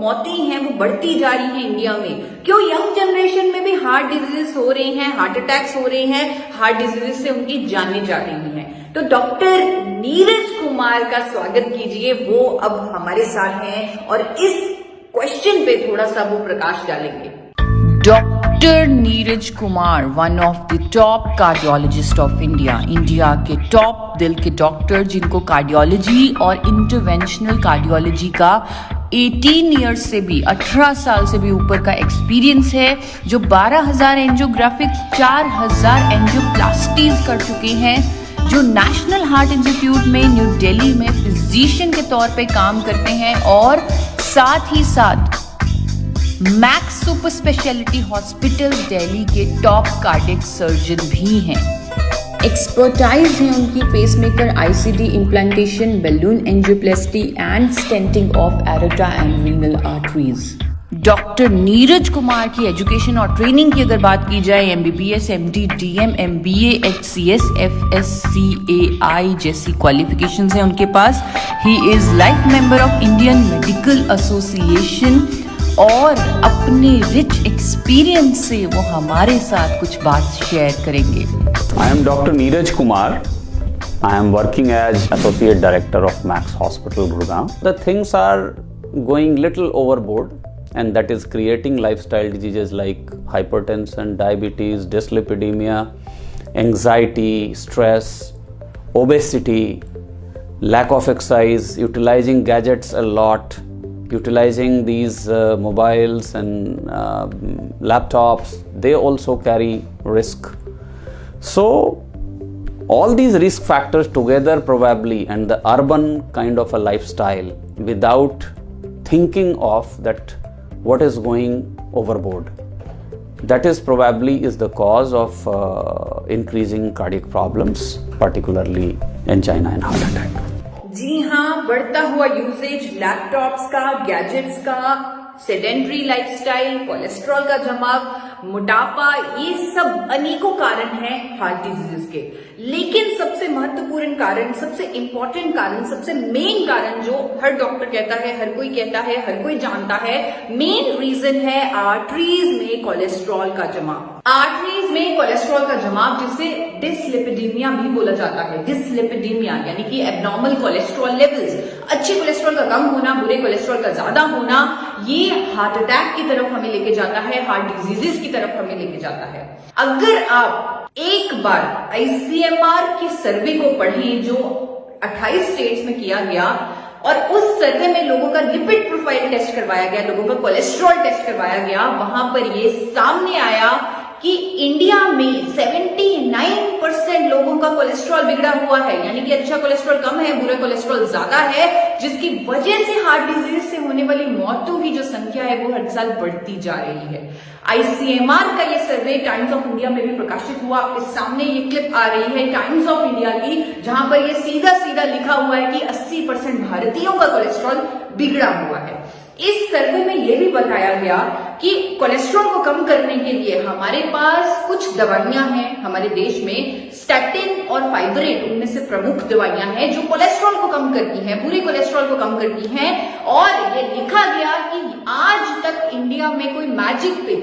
मौतें हैं वो बढ़ती जा रही हैं इंडिया में, क्यों यंग जनरेशन में भी हार्ट डिजीजेस हो रहे हैं, हार्ट अटैक्स हो रहे हैं, हार्ट डिजीजेस से उनकी जानें जा रही हैं। तो डॉक्टर नीरज कुमार का स्वागत कीजिए, वो अब हमारे साथ हैं और इस क्वेश्चन पे थोड़ा सा वो प्रकाश डालेंगे। Doctor Neeraj Kumar, one of the top cardiologist of India, India के टॉप दिल के डॉक्टर जिनको कार्डियोलॉजी और इंटरवेंशनल कार्डियोलॉजी का 18 ईयर्स से भी 18 साल से भी ऊपर का एक्सपीरियंस है, जो 12,000 एंजियोग्राफिक्स 4,000 एंजियोप्लास्टीज कर चुके हैं, जो नेशनल हार्ट इंस्टीट्यूट में न्यू दिल्ली में फिजिशियन के तौर पे काम करते हैं और साथ ही साथ Max super speciality hospital Delhi के टॉप कार्डियक सर्जन भी हैं। एक्सपर्टाइज है उनकी pacemaker, ICD implantation, balloon angioplasty and stenting of aorta and renal arteries. Doctor Neeraj Kumar की एजुकेशन और ट्रेनिंग की अगर बात की जाए, MBBS, MD, DM, MBA, HCS, FSCAI जैसी क्वालिफिकेशंस हैं उनके पास। He is life member of Indian Medical Association और अपने रिच एक्सपीरियंस से वो हमारे साथ कुछ बात शेयर करेंगे। I am Dr. Neeraj Kumar. I am working as Associate Director of Max Hospital, Gurgaon. The things are going little overboard, and that is creating lifestyle diseases like hypertension, diabetes, dyslipidemia, anxiety, stress, obesity, lack of exercise, utilizing gadgets a lot, utilizing these mobiles and laptops. They also carry risk. So all these risk factors together probably, and the urban kind of a lifestyle without thinking of that what is going overboard, that is probably is the cause of increasing cardiac problems, particularly angina and heart attack. जी हाँ, बढ़ता हुआ usage laptops का, gadgets का, sedentary lifestyle, cholesterol का जमाव, मोटापा, ये सब अनेकों कारण हैं हार्ट डिजीज के। लेकिन सबसे महत्वपूर्ण कारण, सबसे इंपॉर्टेंट कारण, सबसे मेन कारण जो हर डॉक्टर कहता है, हर कोई कहता है, हर कोई जानता है, मेन रीजन है आर्टरीज में कोलेस्ट्रॉल का जमाव। आर्टरीज में कोलेस्ट्रॉल का जमाव जिसे डिसलिपिडीमिया भी बोला जाता है। डिसलिपिडीमिया यानी कि एबनॉर्मल कोलेस्ट्रॉल लेवल्स, अच्छे कोलेस्ट्रॉल का कम होना, बुरे कोलेस्ट्रॉल का ज्यादा होना, ये हार्ट अटैक की तरफ हमें लेके जाता है, हार्ट डिजीजेस की तरफ हमें लेके जाता है। अगर आप एक बार आईसीएमआर की सर्वे को पढ़ें जो 28 स्टेट्स में किया गया, और उस सर्वे में लोगों का लिपिड प्रोफाइल टेस्ट करवाया गया, लोगों का कोलेस्ट्रॉल टेस्ट करवाया गया, वहां पर ये सामने आया कि इंडिया में 79% लोगों का कोलेस्ट्रॉल बिगड़ा हुआ है, यानी कि अच्छा कोलेस्ट्रॉल कम है, बुरा कोलेस्ट्रॉल ज्यादा है, जिसकी वजह से हार्ट डिजीज से होने वाली मौतों की जो संख्या है वो हर साल बढ़ती जा रही है। आईसीएमआर का ये सर्वे टाइम्स ऑफ इंडिया में भी प्रकाशित हुआ। आपके सामने ये क्लिप आ रही है टाइम्स ऑफ इंडिया की, जहां पर ये सीधा सीधा लिखा हुआ है कि 80% भारतीयों का कोलेस्ट्रॉल बिगड़ा हुआ है। इस सर्वे में यह भी बताया गया कि कोलेस्ट्रॉल को कम करने के लिए हमारे पास कुछ दवाइयां हैं हमारे देश में, स्टैटिन और फाइब्रेट उनमें से प्रमुख दवाइयां हैं जो कोलेस्ट्रॉल को कम करती हैं, बुरे कोलेस्ट्रॉल को कम करती हैं। और ये लिखा गया कि आज तक इंडिया में कोई मैजिक पिल,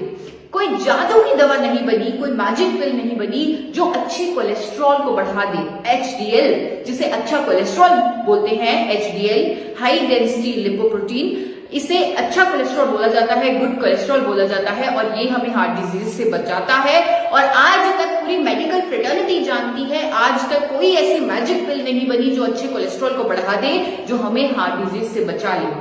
कोई जादू की दवा नहीं बनी, कोई मैजिक पिल नहीं बनी जो अच्छे कोलेस्ट्रॉल को बढ़ा दे। एचडीएल, जिसे अच्छा कोलेस्ट्रॉल बोलते हैं, एचडीएल हाई डेंसिटी लिपोप्रोटीन, इसे अच्छा कोलेस्ट्रॉल बोला जाता है, गुड कोलेस्ट्रॉल बोला जाता है, और ये हमें हार्ट डिजीज से बचाता है। और आज तक पूरी मेडिकल फ्रेटर्निटी जानती है, आज तक कोई ऐसी मैजिक पिल नहीं बनी जो अच्छे कोलेस्ट्रॉल को बढ़ा दे, जो हमें हार्ट डिजीज से बचा ले।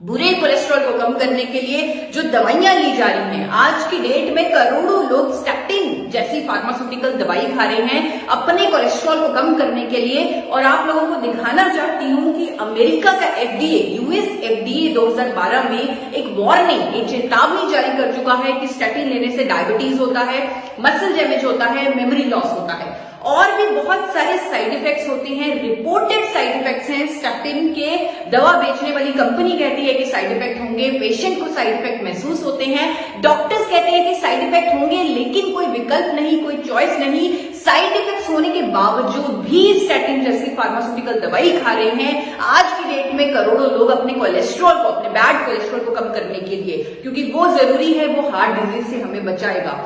बुरे कोलेस्ट्रॉल को कम करने के लिए जो दवाइयां ली जा रही हैं, आज की डेट में करोड़ों लोग स्टैटिन जैसी फार्मास्यूटिकल दवाई खा रहे हैं अपने कोलेस्ट्रॉल को कम करने के लिए। और आप लोगों को दिखाना चाहती हूं कि अमेरिका का एफडीए, यूएस एफडीए 2012 में एक वार्निंग, एक चेतावनी जारी कर चुका है कि स्टैटिन लेने से डायबिटीज होता है, मसल डैमेज होता है, मेमोरी लॉस होता है। और भी बहुत सारे साइड इफेक्ट्स होते हैं, रिपोर्टेड साइड इफेक्ट्स हैं स्टैटिन के। दवा बेचने वाली कंपनी कहती है कि साइड इफेक्ट होंगे, पेशेंट को साइड इफेक्ट महसूस होते हैं, डॉक्टर्स कहते हैं कि साइड इफेक्ट होंगे, लेकिन कोई विकल्प नहीं, कोई चॉइस नहीं। साइड इफेक्ट्स होने के बावजूद भी स्टैटिन जैसी फार्मास्यूटिकल दवाई खा रहे हैं आज की डेट में करोड़ों लोग अपने कोलेस्ट्रॉल को, अपने बैड कोलेस्ट्रॉल को कम करने के लिए, क्योंकि वो जरूरी है, वो हार्ट डिजीज से हमें बचाएगा।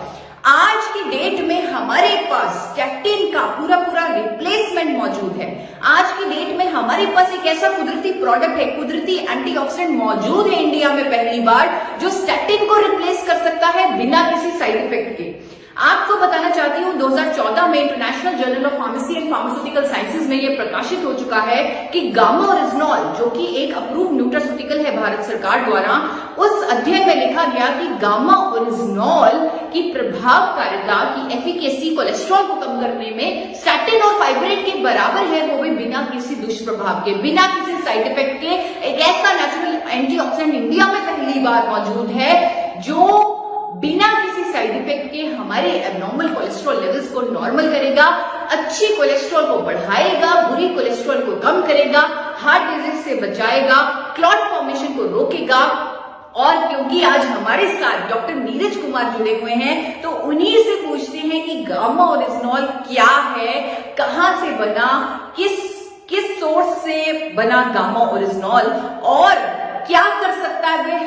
आज की डेट में हमारे पास स्टैटिन का पूरा रिप्लेसमेंट मौजूद है। आज की डेट में हमारे पास एक ऐसा कुदरती प्रोडक्ट है, कुदरती एंटीऑक्सीडेंट मौजूद है इंडिया में पहली बार, जो स्टैटिन को रिप्लेस कर सकता है बिना किसी साइड इफेक्ट के। आपको बताना चाहती हूँ 2014 में international journal of pharmacy and pharmaceutical sciences में यह प्रकाशित हो चुका है कि गामा ओरिजिनॉल, जो कि एक अप्रूव न्यूट्रास्यूटिकल है भारत सरकार द्वारा, उस अध्ययन में लिखा गया कि गामा ओरिजिनॉल की प्रभावकारिता की एफिकेसी कोलेस्ट्रॉल को कम करने में स्टैटिन और फाइब्रेट के बराबर है, वो भी बिना किसी दुष्प्रभाव के, बिना किसी साइड इफेक्ट के। एक ऐसा नेचुरल एंटीऑक्सीडेंट इंडिया में पहली बार मौजूद है जो बिना किसी साइड इफेक्ट के हमारे एबनॉर्मल कोलेस्ट्रॉल लेवल्स को नॉर्मल करेगा, अच्छी कोलेस्ट्रॉल को बढ़ाएगा, बुरी कोलेस्ट्रॉल को कम करेगा, हार्ट डिजीज से बचाएगा, क्लॉट फॉर्मेशन को रोकेगा। और क्योंकि आज हमारे साथ डॉक्टर नीरज कुमार जुड़े हुए हैं, तो उन्हीं से पूछते हैं कि गामा ओरिजिनॉल क्या है, कहां से बना, किस सोर्स से बना गामा ओरिजिनॉल, और क्या कर सकता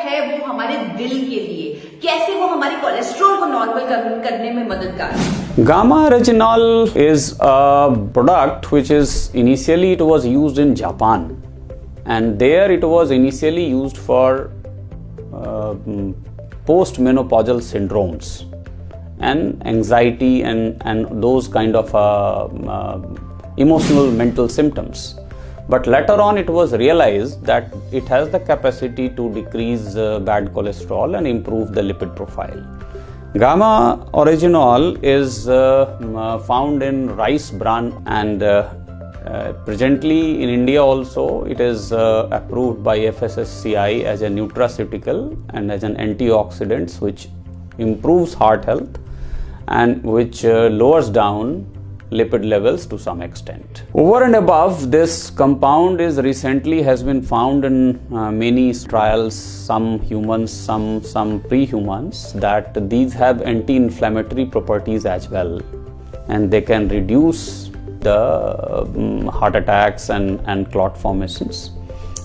है वो हमारे दिल के लिए, कैसे वो हमारे कोलेस्ट्रॉल को नॉर्मल करने में मददगार है। Gamma Originol is a product which is initially it was used in Japan, and there it was initially used for post-menopausal syndromes and anxiety and those kind of emotional mental symptoms. But later on it was realized that it has the capacity to decrease bad cholesterol and improve the lipid profile. Gamma Originol is found in rice bran, and presently in India also it is approved by FSSCI as a nutraceutical and as an antioxidant which improves heart health and which lowers down lipid levels to some extent. Over and above, this compound is recently has been found in many trials, some humans, some pre-humans, that these have anti-inflammatory properties as well, and they can reduce the heart attacks and clot formations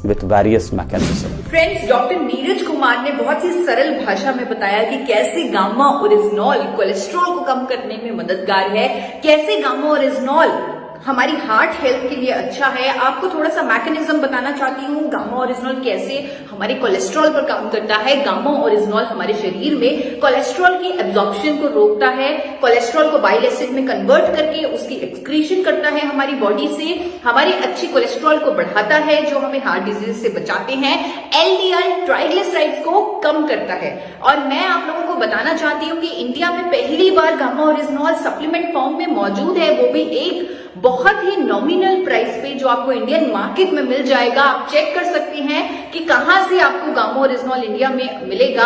with various mechanisms. Friends, doctor Neeraj Kumar ने बहुत ही सरल भाषा में बताया कि कैसे gamma oryzanol cholesterol को कम करने में मददगार है, कैसे गामा ओरिजिनॉल हमारी हार्ट हेल्थ के लिए अच्छा है। आपको थोड़ा सा मैकेनिज्म बताना चाहती हूँ, गामा ओरिजिनॉल कैसे हमारे कोलेस्ट्रॉल पर काम करता है। गामा ओरिजिनॉल हमारे शरीर में कोलेस्ट्रॉल की एब्जॉर्प्शन को रोकता है, कोलेस्ट्रॉल को बाइल एसिड में कन्वर्ट करके उसकी एक्सक्रीशन करता है हमारी बॉडी से, हमारी अच्छी कोलेस्ट्रॉल को बढ़ाता है जो हमें हार्ट डिजीज से बचाते हैं, एलडीएल ट्राइग्लिसराइड्स को कम करता है। और मैं आप लोगों को बताना चाहती हूँ कि इंडिया में पहली बार गामा ओरिजिनॉल सप्लीमेंट फॉर्म में मौजूद है, वो भी एक बहुत ही नॉमिनल प्राइस पे जो आपको इंडियन मार्केट में मिल जाएगा। आप चेक कर सकते हैं कि कहां से आपको गामा ओरिजिनॉल इंडिया में मिलेगा।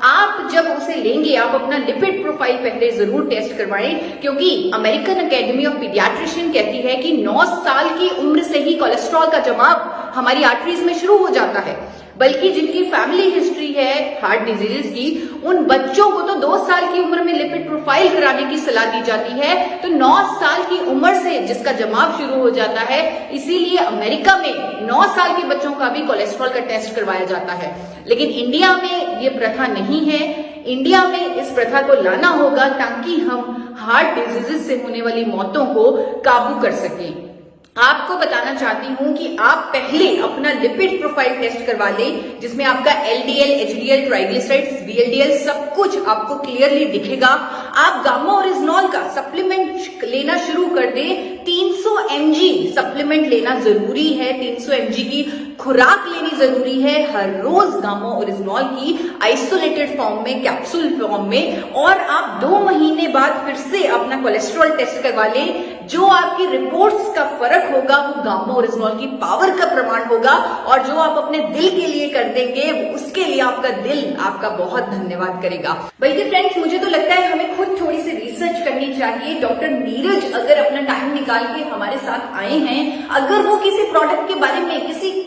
आप जब उसे लेंगे, आप अपना लिपिड प्रोफाइल पहले जरूर टेस्ट करवाएं, क्योंकि अमेरिकन एकेडमी ऑफ पीडियाट्रिशियन कहती है कि 9 साल की उम्र से ही कोलेस्ट्रॉल का जमाव हमारी आर्टरीज में शुरू हो जाता है, बल्कि जिनकी फैमिली हिस्ट्री है हार्ट डिजीजेस की, उन बच्चों को तो 2 साल की उम्र में लिपिड प्रोफाइल कराने की सलाह दी जाती है। तो 9 साल की उम्र से जिसका जमाव शुरू हो जाता है, इसीलिए अमेरिका में 9 साल के बच्चों का भी कोलेस्ट्रॉल का टेस्ट करवाया जाता है। लेकिन इंडिया में ये प्रथा नहीं है। इंडिया में इस प्रथा को लाना होगा ताकि हम हार्ट डिजीजेस से होने वाली मौतों को काबू कर सकें। आपको बताना चाहती हूं कि आप पहले अपना लिपिड प्रोफाइल टेस्ट करवा लें, जिसमें आपका एलडीएल, एचडीएल, ट्राइग्लिसराइड्स, वीएलडीएल सब कुछ आपको क्लियरली दिखेगा। आप गामा ओरिजिनॉल का सप्लीमेंट लेना शुरू कर दें। 300 mg सप्लीमेंट लेना जरूरी है। 300 mg की खुराक लेनी जरूरी है हर रोज गामा ओरिजिनॉल की आइसोलेटेड फॉर्म में, कैप्सूल फॉर्म में, और आप 2 महीने बाद फिर से अपना कोलेस्ट्रॉल टेस्ट करवा लें। जो आपकी रिपोर्ट्स का फर्क होगा वो गामा ओरिजिनॉल की पावर का प्रमाण होगा, और जो आप अपने दिल के लिए कर देंगे उसके लिए आपका दिल आपका बहुत धन्यवाद करेगा। बल्कि फ्रेंड्स, मुझे तो लगता है हमें खुद थोड़ी सी रिसर्च करनी चाहिए। डॉक्टर नीरज अगर अपना टाइम निकाल के हमारे साथ आए हैं, अगर वो किसी प्रोडक्ट के बारे में, किसी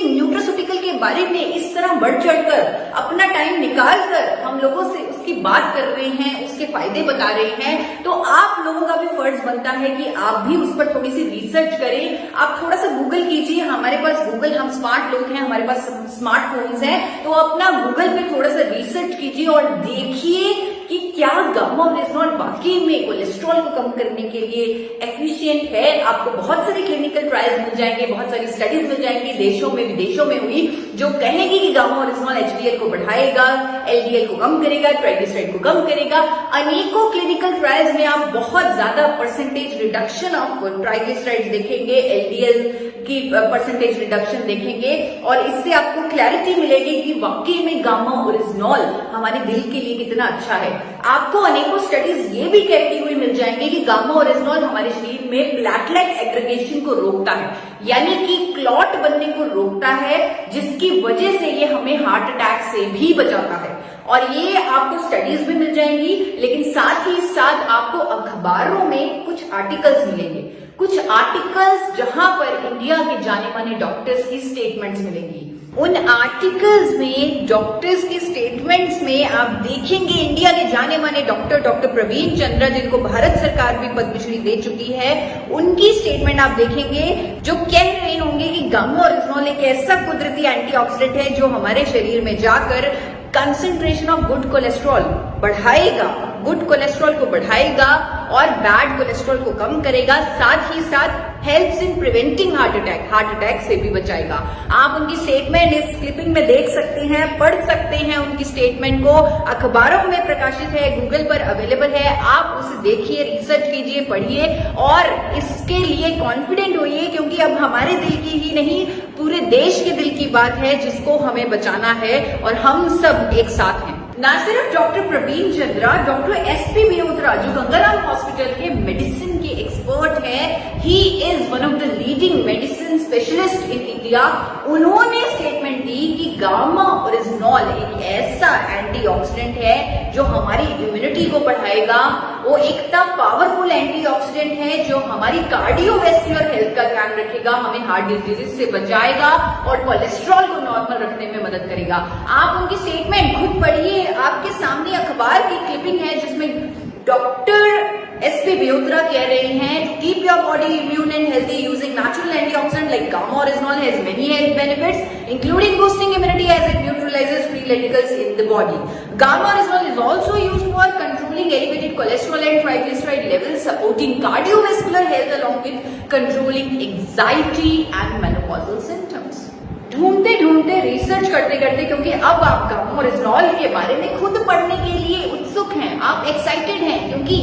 न्यूट्रास्यूटिकल के बारे में इस तरह बढ़ चढ़कर अपना टाइम निकाल कर हम लोगों से उसकी बात कर रहे हैं, उसके फायदे बता रहे हैं, तो आप लोगों का भी फर्ज बनता है कि आप भी उस पर थोड़ी सी रिसर्च करें। आप थोड़ा सा गूगल कीजिए, हमारे पास गूगल, हम स्मार्ट लोग हैं, हमारे पास स्मार्टफोन्स हैं, तो अपना गूगल पे थोड़ा सा रिसर्च कीजिए और देखिए कि क्या गामा ओरिजिनॉल वाकई में कोलेस्ट्रॉल को कम करने के लिए एफिशिएंट है। आपको बहुत सारे क्लिनिकल ट्रायल्स मिल जाएंगे, बहुत सारी स्टडीज मिल जाएंगी, देशों में विदेशों में हुई, जो कहेगी कि गामा ओरिजिनॉल एचडीएल को बढ़ाएगा, एलडीएल को कम करेगा, ट्राइग्लिसराइड को कम करेगा। अनेकों क्लिनिकल ट्रायल्स में आप बहुत ज्यादा परसेंटेज रिडक्शन ऑफ ट्राइग्लिसराइड्स देखेंगे, एलडीएल की परसेंटेज रिडक्शन देखेंगे, और इससे आपको क्लैरिटी मिलेगी कि वाकई में गामा ओरिजिनॉल हमारे दिल के लिए कितना अच्छा है। आपको अनेकों स्टडीज ये भी कहती हुई मिल जाएंगे कि गामा ओरिजिनॉल हमारे शरीर में प्लेटलेट एग्रीगेशन को रोकता है, यानी कि क्लॉट बनने को रोकता है, जिसकी वजह से ये हमें हार्ट अटैक से भी बचाता है। और ये आपको स्टडीज भी मिल जाएंगी, लेकिन साथ ही साथ आपको अखबारों में कुछ आर्टिकल्स मिलेंगे, कुछ आर्टिकल्स जहां पर इंडिया के जाने माने डॉक्टर्स की स्टेटमेंट्स मिलेंगी। उन आर्टिकल्स में, डॉक्टर्स के स्टेटमेंट्स में आप देखेंगे इंडिया के जाने माने डॉक्टर प्रवीण चंद्रा, जिनको भारत सरकार भी पद्मश्री दे चुकी है, उनकी स्टेटमेंट आप देखेंगे जो कह रहे होंगे कि गामा ओरिजिनॉल एक ऐसा कुदरती एंटीऑक्सीडेंट है जो हमारे शरीर में जाकर कंसंट्रेशन ऑफ गुड कोलेस्ट्रॉल बढ़ाएगा, गुड कोलेस्ट्रॉल को बढ़ाएगा और बैड कोलेस्ट्रॉल को कम करेगा, साथ ही साथ helps in preventing heart attack से भी बचाएगा। आप उनकी स्टेटमेंट इस क्लिपिंग में देख सकते हैं, पढ़ सकते हैं उनकी स्टेटमेंट को, अखबारों में प्रकाशित है, गूगल पर अवेलेबल है, आप उसे देखिए, रिसर्च कीजिए, पढ़िए और इसके लिए कॉन्फिडेंट होइए, क्योंकि अब हमारे दिल की ही नहीं पूरे देश के दिल की बात है जिसको हमें बचाना है, और हम सब एक साथ हैं। ना सिर्फ doctor Praveen Chandra, doctor SP Biyotra, जो गंगाराम हॉस्पिटल के मेडिसिन के एक्सपर्ट हैं, he is one of the leading medicine specialist in India, उन्होंने स्टेटमेंट दी कि गामा ओरिजिनॉल एक ऐसा एंटीऑक्सीडेंट है जो हमारी इम्यूनिटी को बढ़ाएगा, वो इतना पावरफुल एंटीऑक्सीडेंट है जो हमारी कार्डियोवैस्कुलर हेल्थ का ध्यान रखेगा, हमें हार्ट डिजीज से बचाएगा और कोलेस्ट्रॉल को नॉर्मल रखने में मदद करेगा। आप उनकी स्टेटमेंट खुद पढ़िए, आपके सामने अखबार की क्लिपिंग है जिसमें डॉक्टर एसपी बियोत्रा कह रहे हैं, keep your body immune and healthy using natural antioxidant like gamma oryzanol has many health benefits including boosting immunity as it neutralises free radicals in the body. Gamma oryzanol is also used for controlling elevated cholesterol and triglyceride levels, supporting cardiovascular health along with controlling anxiety and menopausal symptoms। ढूंढते ढूंढते, research करते करते, क्योंकि अब आप gamma oryzanol के बारे में खुद पढ़ने के लिए उत्सुक हैं, आप एक्साइटेड हैं, क्योंकि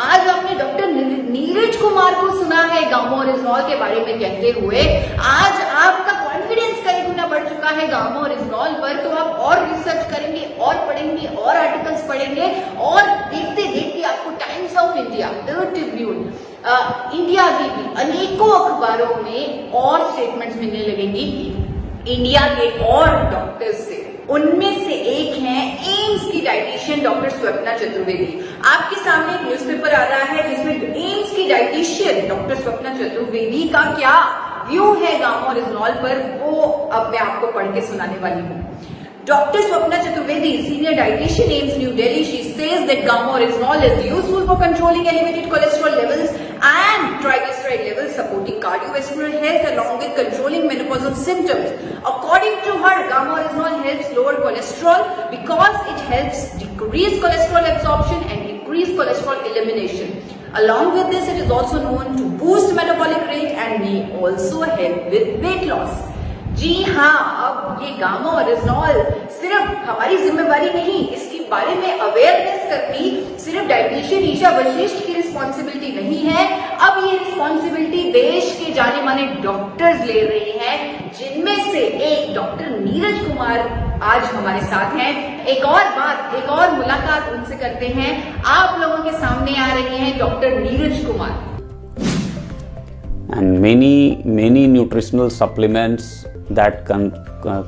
आज आपने डॉक्टर नीरज कुमार को सुना है गामा ओरिजिनॉल के बारे में कहते हुए, आज आपका कॉन्फिडेंस कई गुना बढ़ चुका है गामा ओरिजिनॉल पर, तो आप और रिसर्च करेंगे और पढ़ेंगे और आर्टिकल्स पढ़ेंगे, और देखते देखते आपको times of India, the Tribune, India की भी अनेकों अखबारों में और स्टेटमेंट्स मिलने लगेंगी इंडिया के और डॉक्टर्स से। उनमें से एक हैं एम्स की डाइटिशियन डॉक्टर स्वप्ना चतुर्वेदी। आपके सामने एक न्यूज़पेपर आ रहा है जिसमें एम्स की डाइटिशियन डॉक्टर स्वप्ना चतुर्वेदी का क्या व्यू है गामा ओरिजिनॉल पर, वो अब मैं आपको पढ़ के सुनाने वाली हूँ। Dr. Swapna Chaturvedi, senior dietitian, AIIMS New Delhi, she says that gamma oryzanol is useful for controlling elevated cholesterol levels and triglyceride levels, supporting cardiovascular health along with controlling menopausal symptoms. According to her, gamma oryzanol helps lower cholesterol because it helps decrease cholesterol absorption and increase cholesterol elimination. Along with this, it is also known to boost metabolic rate and may also help with weight loss. जी हाँ, अब ये gamma oryzanol सिर्फ हमारी जिम्मेवारी नहीं, इसके बारे में अवेयरनेस करनी सिर्फ डाइटिशियन ईशा वशिष्ठ की रिस्पॉन्सिबिलिटी नहीं है। अब ये रिस्पॉन्सिबिलिटी देश के जाने माने डॉक्टर्स ले रहे हैं, जिनमें से एक डॉक्टर नीरज कुमार आज हमारे साथ हैं। एक और मुलाकात उनसे करते हैं। आप लोगों के सामने आ रही हैं doctor Neeraj Kumar. And many nutritional supplements that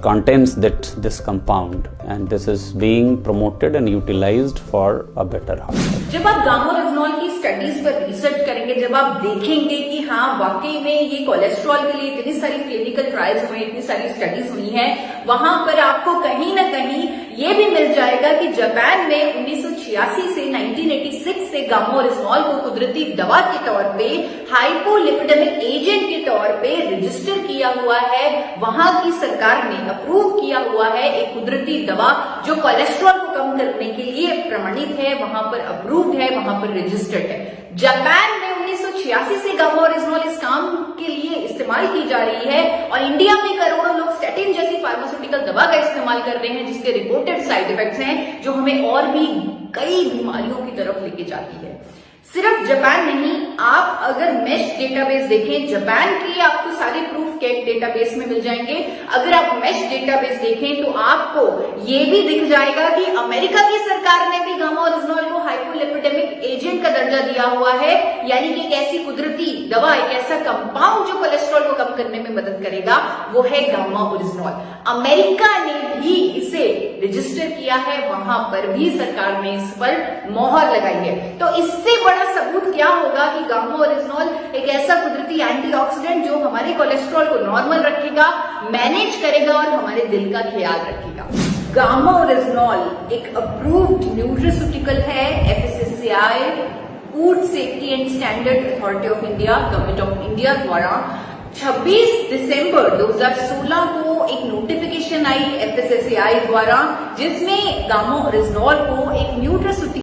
contains this compound, and this is being promoted and utilized for a better heart. जब आप गामा रेजोनॉल की स्टडीज पर रिसर्च करेंगे, जब आप देखेंगे कि हाँ वाकई में ये कोलेस्ट्रॉल के लिए इतनी सारी क्लिनिकल ट्रायल्स हुए, इतनी सारी स्टडीज हुई हैं, वहां पर आपको कहीं ना कहीं ये भी मिल जाएगा कि जापान में 1986 से 1986 से गामा रेजोनॉल को कुदरती दवा के तौर पे, हाइपोलिपिडेमिक एजेंट के तौर पे रजिस्टर किया हुआ है। वहां की सरकार ने अप्रूव किया हुआ है एक कुदरती दवा जो कोलेस्ट्रॉल को कम करने के लिए प्रमाणित है, वहां पर अप्रूव्ड है, वहां पर रजिस्टर्ड है। जापान में 1986 से गामा रेजोनॉल इस काम के लिए इस्तेमाल की जा रही है और इंडिया में करोड़ों लोग स्टेटिन जैसी फार्मास्यूटिकल दवा का इस्तेमाल कर रहे हैं, जिसके रिपोर्टेड साइड इफेक्ट्स हैं जो हमें और भी कई बीमारियों की तरफ लेके जाती है। सिर्फ जापान नहीं, आप अगर मेश डेटाबेस देखें, जापान के आपको सारे प्रूफ केक डेटाबेस में मिल जाएंगे। अगर आप मेश डेटाबेस देखें तो आपको ये भी दिख जाएगा कि अमेरिका की सरकार ने भी गामा रेजोनॉल को हाइपोलिपिडेमिक एजेंट का दर्जा दिया हुआ है, यानी कि एक ऐसी कुदरती दवा, एक ऐसा कंपाउंड जो कोलेस्ट्रॉल को कम करने में मदद करेगा, वो है गामा रेजोनॉल। अमेरिका ने भी इसे रजिस्टर किया है, वहां पर भी सरकार ने इस पर मोहर लगाई है। तो इससे बड़ा सबूत क्या होगा कि गामा रेजोनॉल एक ऐसा कुदरती एंटीऑक्सीडेंट जो हमारे कोलेस्ट्रॉल को नॉर्मल रखेगा, मैनेज करेगा और हमारे दिल का ख्याल रखेगा। गामा रेजोनॉल एक अप्रूव्ड न्यूट्रास्यूटिकल है FSSAI, food safety and standard authority of India, government of India द्वारा 26 दिसंबर 2016 को एक नोटिफिकेशन आई FSSAI द्वारा, जिसमें गामा रेजोनॉल को एक न्यूट्रास्यूटिकल